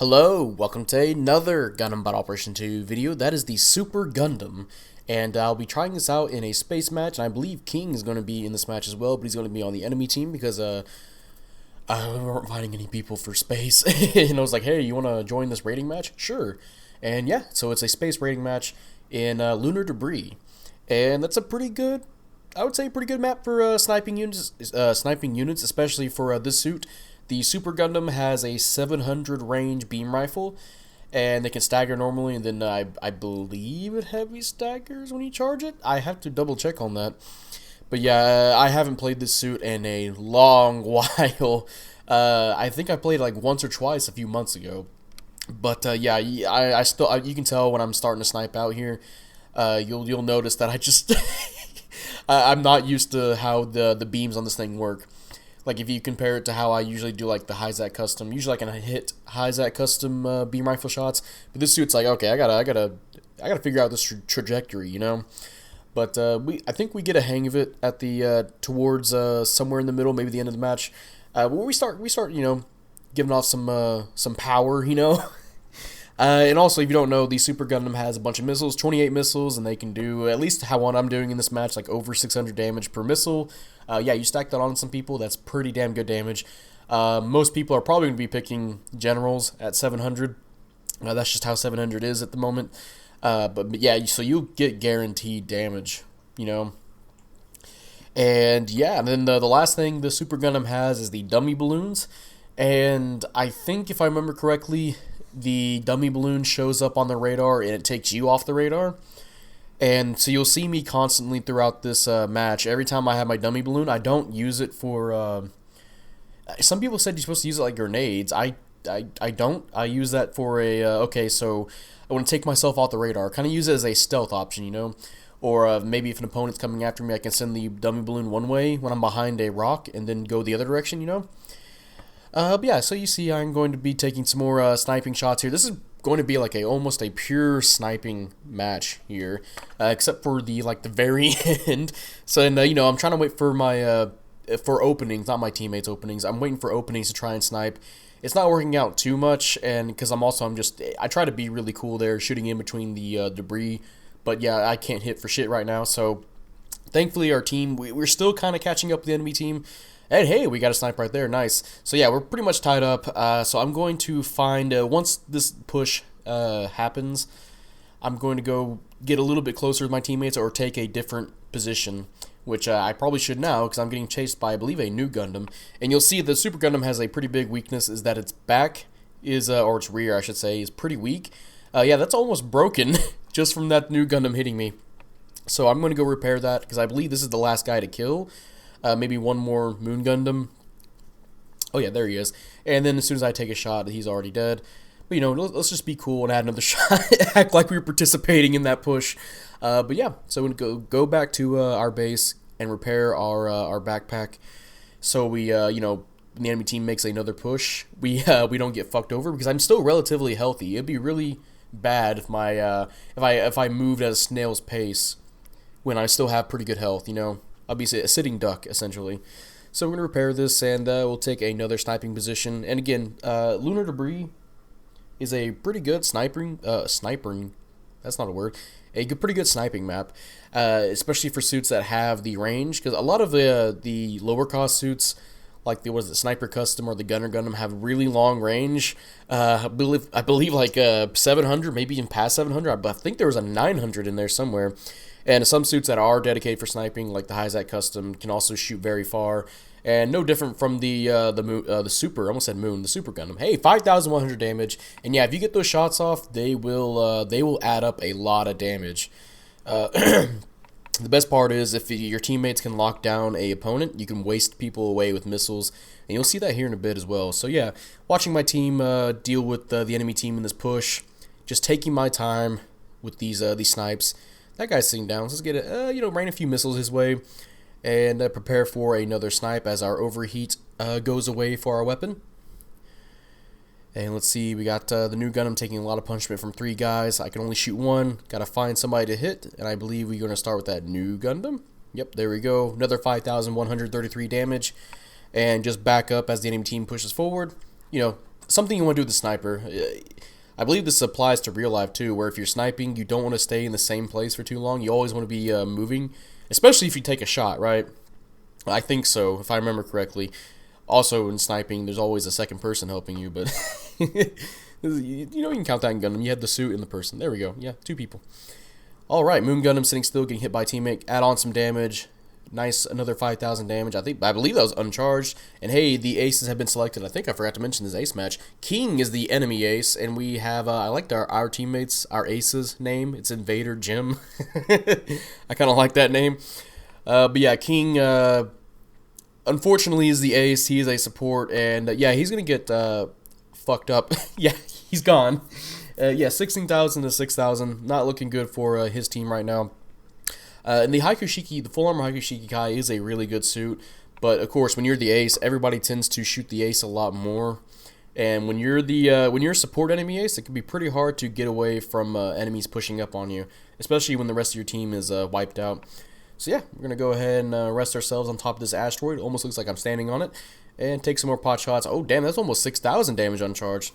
Hello, welcome to another Gundam Battle Operation 2 video. That is the Super Gundam, and I'll be trying this out in a space match, and I believe King is going to be in this match as well, but he's going to be on the enemy team because we weren't finding any people for space. And I was like, hey, you want to join this raiding match? Sure. And yeah, so it's a space raiding match in lunar debris, and that's a pretty good, I would say, pretty good map for sniping units, especially for this suit. The Super Gundam has a 700 range beam rifle, and they can stagger normally, and then I believe it heavy staggers when you charge it. I have to double check on that. But yeah, I haven't played this suit in a long while. I think I played like once or twice a few months ago. But yeah, I still, you can tell when I'm starting to snipe out here. You'll notice that I just I'm not used to how the beams on this thing work. Like if you compare it to how I usually do like the High-Zat custom, usually I can hit High-Zat custom beam rifle shots, but this suit's like, okay, I gotta figure out this trajectory, you know. But I think we get a hang of it at the towards somewhere in the middle, maybe the end of the match, where we start you know, giving off some power, you know. And also, if you don't know, the Super Gundam has a bunch of missiles, 28 missiles, and they can do, at least how what I'm doing in this match, like over 600 damage per missile. Yeah, you stack that on some people, that's pretty damn good damage. Most people are probably going to be picking generals at 700. That's just how 700 is at the moment. But yeah, so you'll get guaranteed damage, you know. And yeah, and then the last thing the Super Gundam has is the dummy balloons. And I think, if I remember correctly, the dummy balloon shows up on the radar and it takes you off the radar. And so you'll see me constantly throughout this match. Every time I have my dummy balloon, I don't use it for... some people said you're supposed to use it like grenades. I don't. I use that for a... okay, so I want to take myself off the radar. Kind of use it as a stealth option, you know? Or maybe if an opponent's coming after me, I can send the dummy balloon one way when I'm behind a rock and then go the other direction, you know? But yeah, so you see I'm going to be taking some more sniping shots here. This is going to be like almost a pure sniping match here, except for the very end. So, and you know, I'm trying to wait for my for openings, not my teammates' openings. I'm waiting for openings to try and snipe. It's not working out too much, and because I try to be really cool there, shooting in between the debris. But yeah, I can't hit for shit right now. So thankfully, our team, we're still kind of catching up with the enemy team. And hey, we got a snipe right there, nice. So yeah, we're pretty much tied up. So I'm going to find, once this push happens, I'm going to go get a little bit closer with my teammates or take a different position, which I probably should now because I'm getting chased by, I believe, a new Gundam. And you'll see the Super Gundam has a pretty big weakness, is that its back is, or its rear, I should say, is pretty weak. Yeah, that's almost broken just from that new Gundam hitting me. So I'm going to go repair that because I believe this is the last guy to kill. Maybe one more Moon Gundam. Oh yeah, there he is. And then as soon as I take a shot, he's already dead. But you know, let's just be cool and add another shot. Act like we were participating in that push. But yeah, so we're going to go back to our base and repair our backpack. So we, you know, when the enemy team makes another push, we don't get fucked over because I'm still relatively healthy. It'd be really bad if my if I moved at a snail's pace when I still have pretty good health, you know. I'll be a sitting duck, essentially. So we're going to repair this, and we'll take another sniping position. And again, lunar debris is a pretty good sniping, that's not a word, pretty good sniping map, especially for suits that have the range, because a lot of the lower cost suits, like the Sniper Custom or the Gunner Gundam, have really long range. I believe like 700, maybe even past 700. I think there was a 900 in there somewhere. And some suits that are dedicated for sniping, like the High-Zat Custom, can also shoot very far. And no different from the Super, I almost said Moon, the Super Gundam. Hey, 5,100 damage. And yeah, if you get those shots off, they will add up a lot of damage. The best part is if your teammates can lock down a opponent, you can waste people away with missiles. And you'll see that here in a bit as well. So yeah, watching my team deal with the enemy team in this push, just taking my time with these snipes. That guy's sitting down. So let's get it, you know, rain a few missiles his way and prepare for another snipe as our overheat goes away for our weapon. And let's see, we got the new Gundam taking a lot of punishment from 3 guys. I can only shoot 1. Got to find somebody to hit, and I believe we're going to start with that new Gundam. Yep, there we go. Another 5,133 damage. And just back up as the enemy team pushes forward. You know, something you want to do with the sniper. I believe this applies to real life too, where if you're sniping, you don't want to stay in the same place for too long. You always want to be moving, especially if you take a shot, right? I think so, if I remember correctly. Also, in sniping, there's always a second person helping you, but you can count that in Gundam. You had the suit and the person. There we go. Yeah, 2 people. All right, Moon Gundam sitting still, getting hit by a teammate. Add on some damage. Nice, another 5,000 damage. I believe that was uncharged. And hey, the aces have been selected. I think I forgot to mention this ace match. King is the enemy ace, and we have, I liked our teammates, our aces name. It's Invader Jim. I kind of like that name. But yeah, King, unfortunately, is the ace. He is a support, and yeah, he's going to get fucked up. Yeah, he's gone. Yeah, 16,000 to 6,000. Not looking good for his team right now. And the Haikushiki, the full armor Haikushiki Kai is a really good suit, but of course when you're the ace, everybody tends to shoot the ace a lot more, and when you're a support enemy ace, it can be pretty hard to get away from enemies pushing up on you, especially when the rest of your team is wiped out. So yeah, we're gonna go ahead and rest ourselves on top of this asteroid. Almost looks like I'm standing on it, and take some more pot shots. Oh damn, that's almost 6,000 damage uncharged.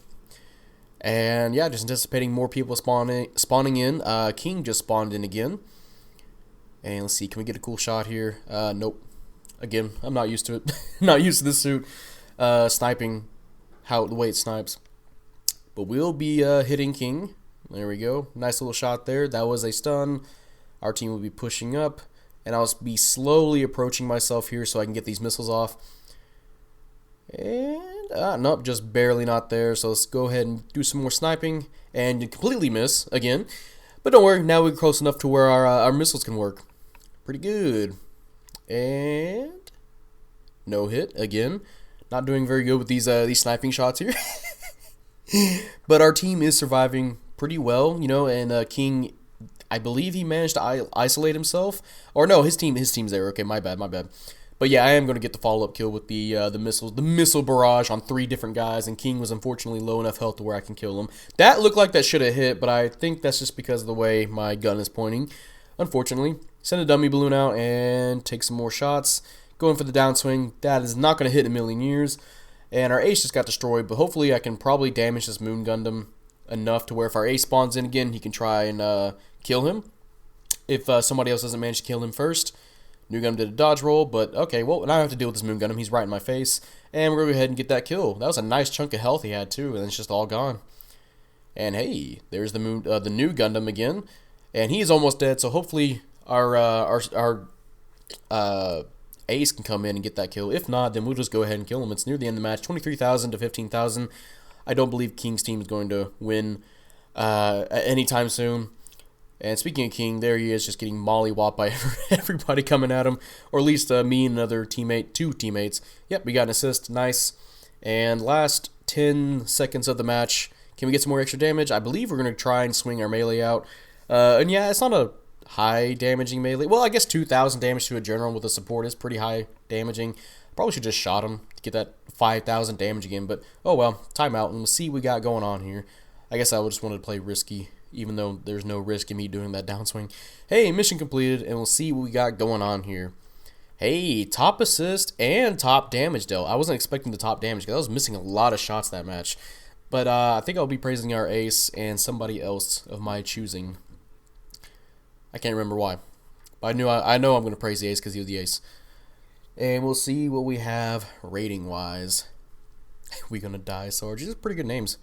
And yeah, just anticipating more people spawning in. King just spawned in again. And let's see, can we get a cool shot here? Nope. Again, I'm not used to it. Not used to this suit. Sniping, the way it snipes. But we'll be hitting King. There we go. Nice little shot there. That was a stun. Our team will be pushing up. And I'll be slowly approaching myself here so I can get these missiles off. And, nope, just barely not there. So let's go ahead and do some more sniping. And you completely miss, again. But don't worry, now we're close enough to where our missiles can work. Pretty good. And no hit again. Not doing very good with these sniping shots here. But our team is surviving pretty well, and King, I believe he managed to isolate himself. Or no, his team's there. Okay, my bad. But yeah, I am going to get the follow-up kill with the missiles, the missile barrage on 3 different guys, and King was unfortunately low enough health to where I can kill him. That looked like that should have hit, but I think that's just because of the way my gun is pointing. Unfortunately, send a dummy balloon out and take some more shots. Going for the downswing. That is not going to hit in a million years. And our ace just got destroyed, but hopefully I can probably damage this Moon Gundam enough to where if our ace spawns in again, he can try and kill him. If somebody else doesn't manage to kill him first. New Gundam did a dodge roll, but okay, well, now I have to deal with this Moon Gundam. He's right in my face, and we're going to go ahead and get that kill. That was a nice chunk of health he had, too, and it's just all gone. And hey, there's the New Gundam again, and he's almost dead, so hopefully our ace can come in and get that kill. If not, then we'll just go ahead and kill him. It's near the end of the match, 23,000 to 15,000. I don't believe King's team is going to win anytime soon. And speaking of King, there he is, just getting mollywopped by everybody coming at him. Or at least me and another teammate, 2 teammates. Yep, we got an assist. Nice. And last 10 seconds of the match. Can we get some more extra damage? I believe we're going to try and swing our melee out. And yeah, it's not a high damaging melee. Well, I guess 2,000 damage to a general with a support is pretty high damaging. Probably should just shot him to get that 5,000 damage again. But, oh well, timeout, and we'll see what we got going on here. I guess I just wanted to play risky, even though there's no risk in me doing that downswing. Hey, mission completed, and we'll see what we got going on here. Hey, top assist and top damage dealt. I wasn't expecting the top damage because I was missing a lot of shots that match. But I think I'll be praising our ace and somebody else of my choosing. I can't remember why. But I know I'm going to praise the ace because he was the ace. And we'll see what we have rating-wise. We Gonna Die, Sarge. These are pretty good names.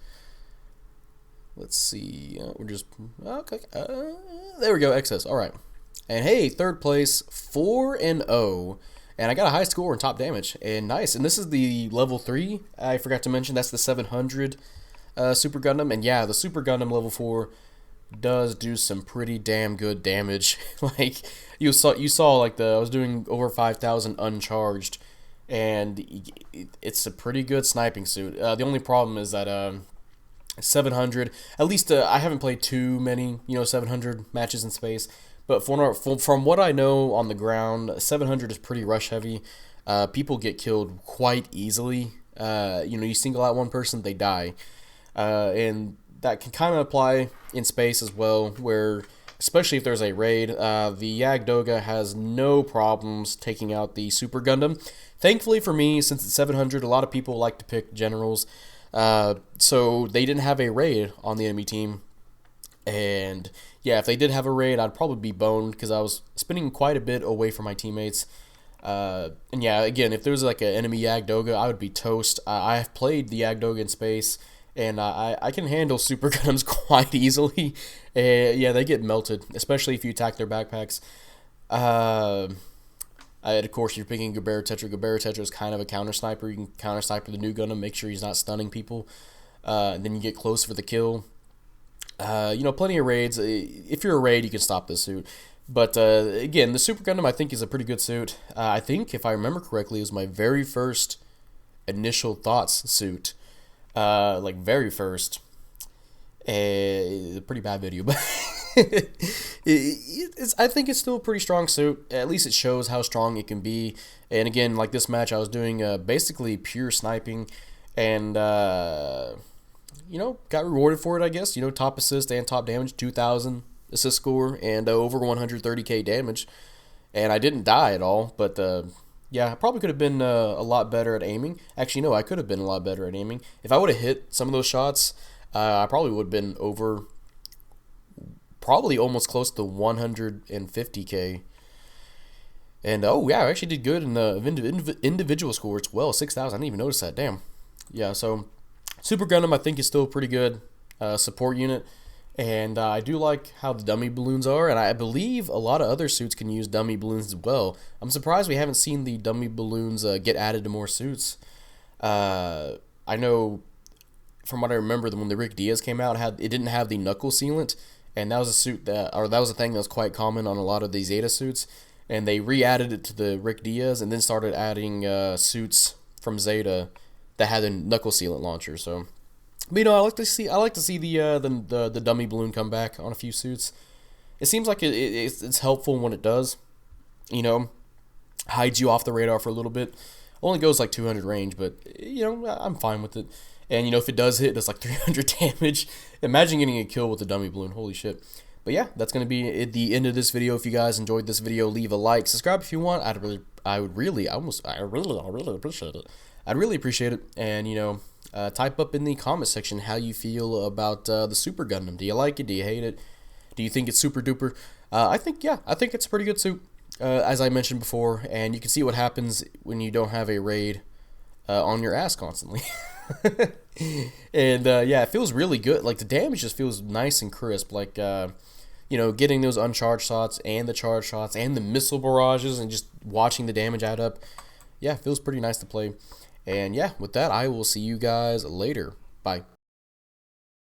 Let's see. We're just... Okay. There we go. Excess. All right. And hey, third place, 4-0. And I got a high score in top damage. And nice. And this is the level 3. I forgot to mention that's the 700 Super Gundam. And yeah, the Super Gundam level 4 does do some pretty damn good damage. Like you saw like I was doing over 5,000 uncharged. And it's a pretty good sniping suit. The only problem is that 700, at least I haven't played too many 700 matches in space, but from what I know on the ground, 700 is pretty rush heavy. People get killed quite easily. You single out one person, they die, and that can kind of apply in space as well, where especially if there's a raid, the Yagdoga has no problems taking out the Super Gundam. Thankfully for me, since it's 700, a lot of people like to pick generals. So they didn't have a raid on the enemy team. And yeah, if they did have a raid, I'd probably be boned because I was spending quite a bit away from my teammates. And yeah, again, if there was like an enemy Yagdoga, I would be toast. I have played the Yagdoga in space, and I can handle Super Gundams quite easily. Yeah, they get melted, especially if you attack their backpacks. Of course, you're picking Gabera Tetra. Gabera Tetra is kind of a counter sniper. You can counter sniper the new Gundam, make sure he's not stunning people. And then you get close for the kill. Plenty of raids. If you're a raid, you can stop this suit. But again, the Super Gundam I think is a pretty good suit. I think, if I remember correctly, it was my very first initial thoughts suit. Like very first. A pretty bad video, but I think it's still a pretty strong suit. At least it shows how strong it can be. And again, like this match, I was doing basically pure sniping, and got rewarded for it, I guess. Top assist and top damage, 2,000 assist score, and over 130k damage. And I didn't die at all, but yeah, I probably could have been a lot better at aiming. Actually, no, I could have been a lot better at aiming. If I would have hit some of those shots, I probably would have been over, probably almost close to 150k. And oh yeah, I actually did good in the individual scores. Well, 6,000. I didn't even notice that. Damn. Yeah. So Super Gundam I think is still a pretty good support unit, and I do like how the dummy balloons are, and I believe a lot of other suits can use dummy balloons as well. I'm surprised we haven't seen the dummy balloons get added to more suits. I know, from what I remember, when the Rick Diaz came out, it didn't have the knuckle sealant, and that was that was a thing that was quite common on a lot of the Zeta suits, and they re-added it to the Rick Diaz, and then started adding suits from Zeta that had a knuckle sealant launcher. So, but, I like to see the dummy balloon come back on a few suits. It seems like it's helpful when it does. Hides you off the radar for a little bit. Only goes like 200 range, but I'm fine with it. And if it does hit, it's like 300 damage. Imagine getting a kill with a dummy balloon. Holy shit. But yeah, that's going to be at the end of this video. If you guys enjoyed this video, leave a like. Subscribe if you want. I really appreciate it. I'd really appreciate it. And, type up in the comment section how you feel about the Super Gundam. Do you like it? Do you hate it? Do you think it's super duper? I think it's a pretty good suit, as I mentioned before. And you can see what happens when you don't have a raid on your ass constantly. And yeah, it feels really good. Like the damage just feels nice and crisp. Like getting those uncharged shots and the charged shots and the missile barrages and just watching the damage add up. Yeah, it feels pretty nice to play. And yeah, with that, I will see you guys later. Bye.